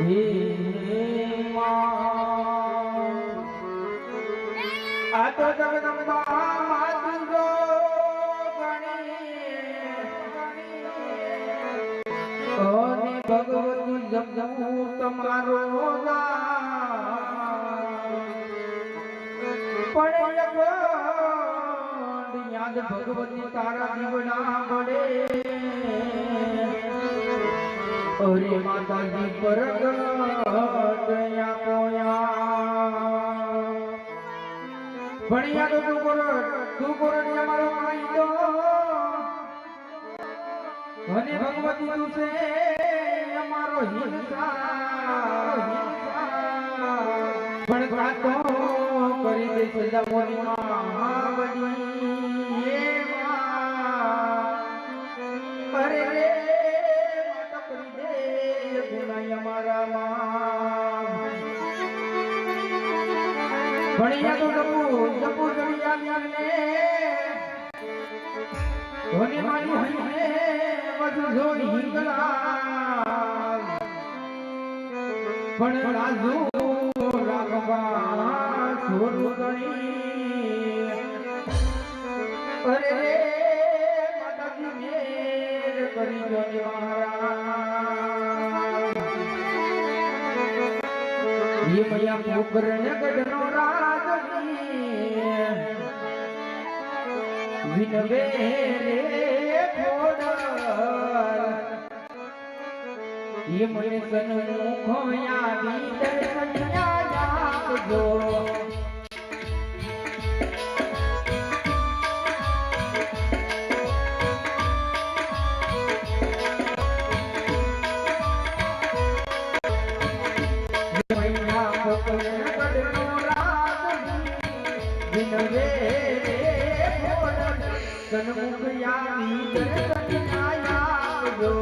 હે આ તો જગદંબા માતું જો ગણી ભગવતી જમજમું તમારો પણ યાદ ભગવતી તારા દીવડા પડે અરે માતાજી પરગટયા કોયા ભણિયા તો તું કોરણિયા મારો માઈ દો અને ભગવતી તું છે અમારો હિંસા પણ કાતો કરી દે સજા મોરી મહાવડી અરે રે માતા કરી દે ગુનાય અમારા માં ભણિયા તો જપુ જડિયા ને ધોની મારી હઈને બધું જોઈ હિંગલા પણ રાજુ રાખવા છોરું ગણી અરે રે માતાજી મેર કરી જો મહારાજ ये मैया पोकरण गढ़नो राजनी विनवे रे खोडर ये મને સન્મુખો આવી દર્શન્યા આપજો સન્મુખ આવી દર્શન્યા આપજો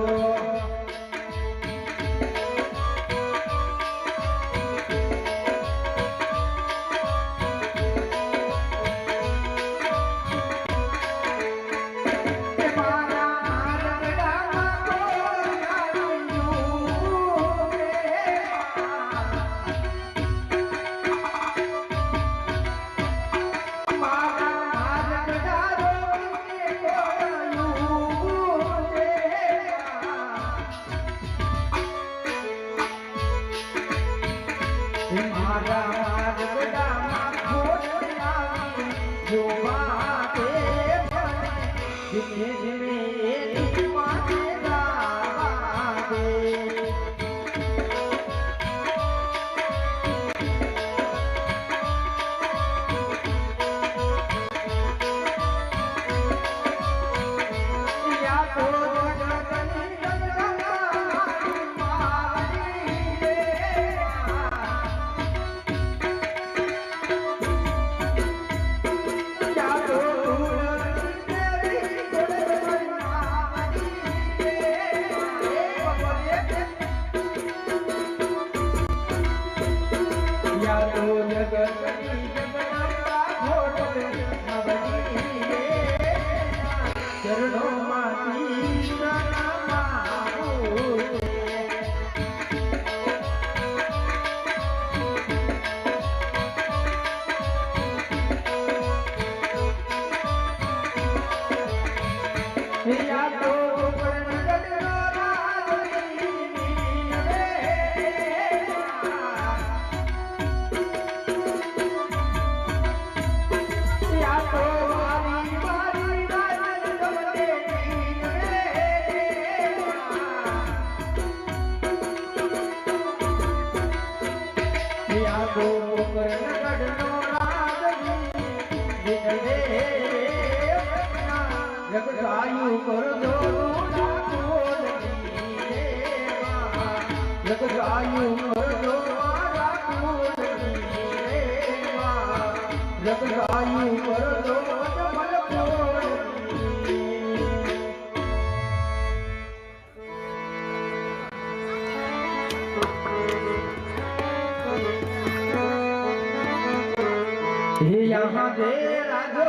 यहाँ दे राजो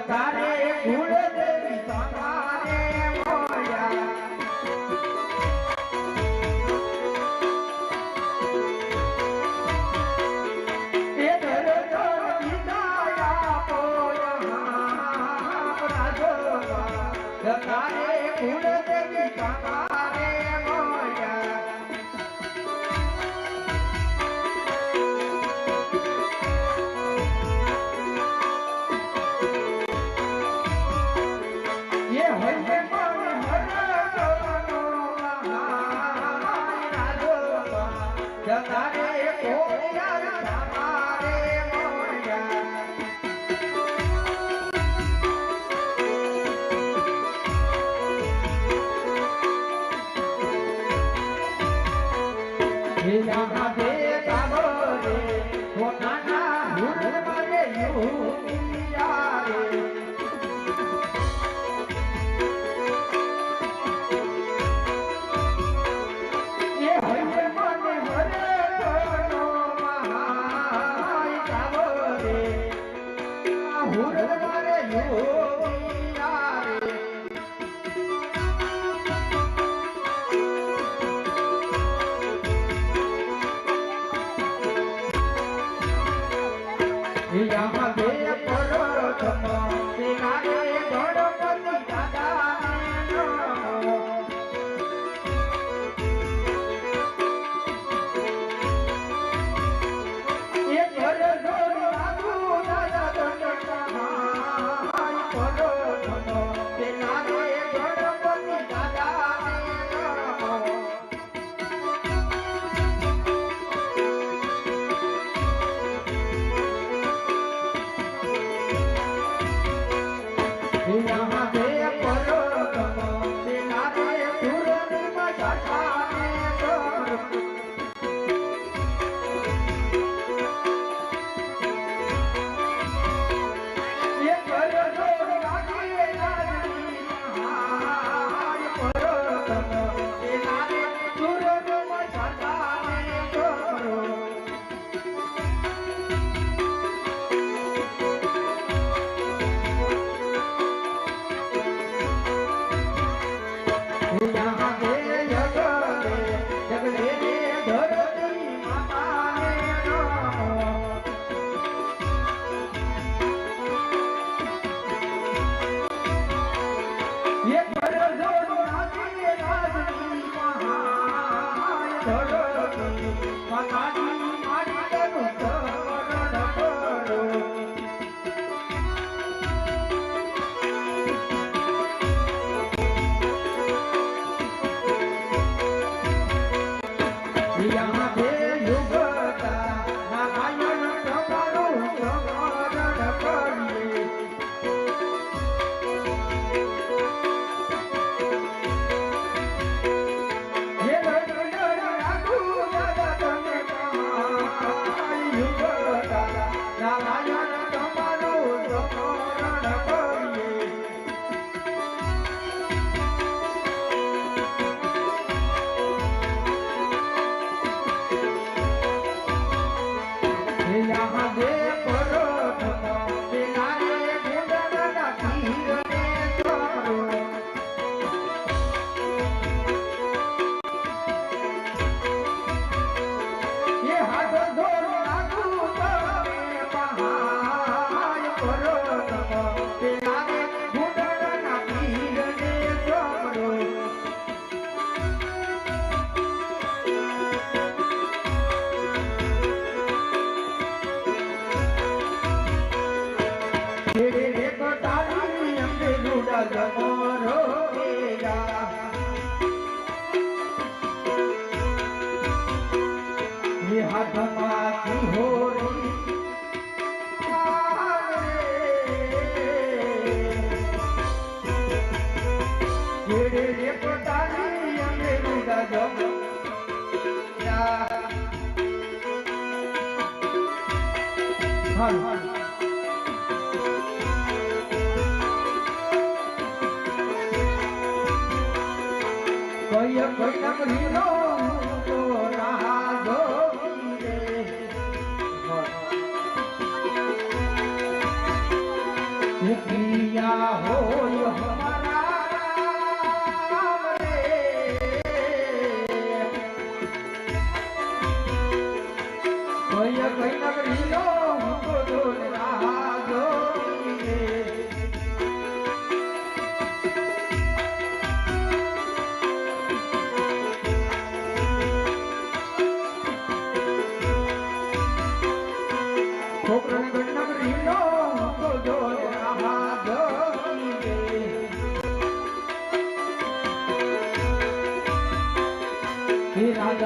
तारे कुल देवी तारे मोया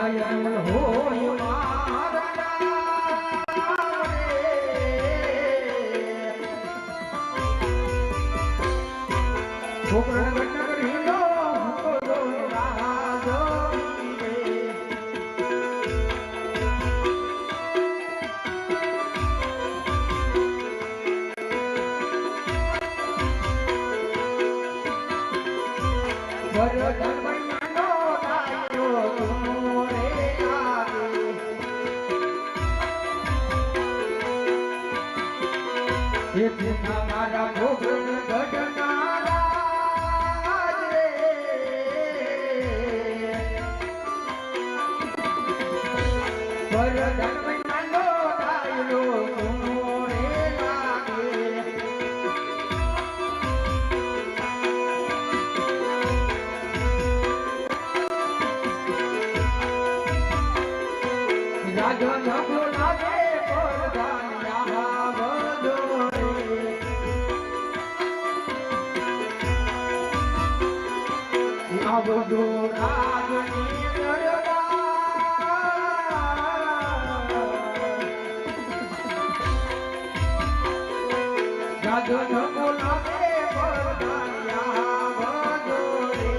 જાય અમલ હોય મારા નામ રે છોકરા ઘટના કરી લો તો રાજો વરદાન મહિનો ડાયો તુમરે આગે એ તુના મારા ભોગન ગઢનારા રે વરદાન મહિનો ડાયો તુમરે લાગે રાજો નભો લાગે પરદાનિયા બધો રે આ બધો રાજની દરબાર રાજો નભો લાગે પરદાનિયા બધો રે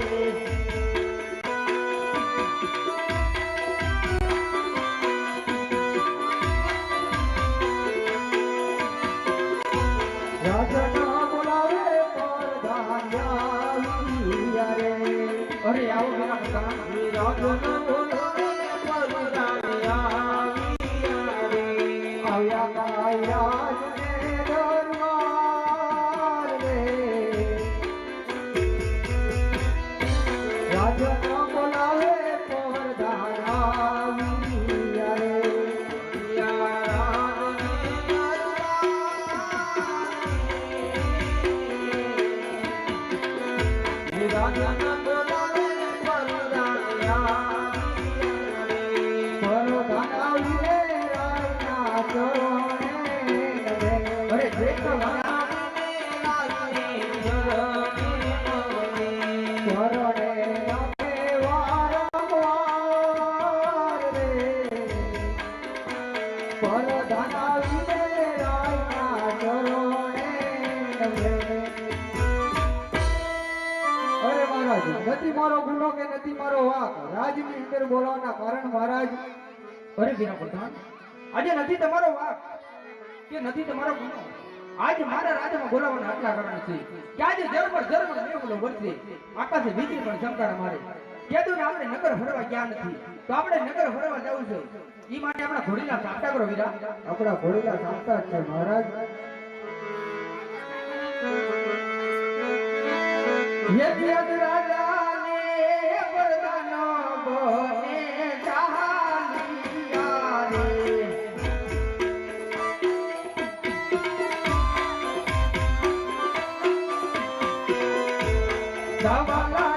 રાજા બોલાવે પરધાન્યા રે અરે આવો બેના બધા રાજા બોલાવે પરધાન્યા રે આવ્યા કાયા ને દરબાર રે રાજા બોલાવે પરધાન્યા રે રાજા બોલાવે પરધાન્યા પરધાન્યા રાયના ચોરણે અરે દેખો નથી મારો ગુનો કે નથી મારો વાક રાજની અંદર બોલાવવાના કારણ મહારાજ અરે બીરા પ્રધાન આજે નથી તમારો વાક કે નથી તમારો ગુનો આજ મારા રાજમાં બોલાવવાના આટલા કારણ છે કે આજે જર્મન મેવલો વરસે આકાશે વીજળી પણ ચમકારા મારે કીધું ને આપણે નગર ફરવા ગયા નથી તો આપણે નગર ફરવા જવું છે ઈ માટે આપણા ઘોડીલા સાંતા કરો વીરા આપણા ઘોડીલા સાંતા છે મહારાજ યદ રાજાને વરદાન બને ચાલિયા રે દાવાલા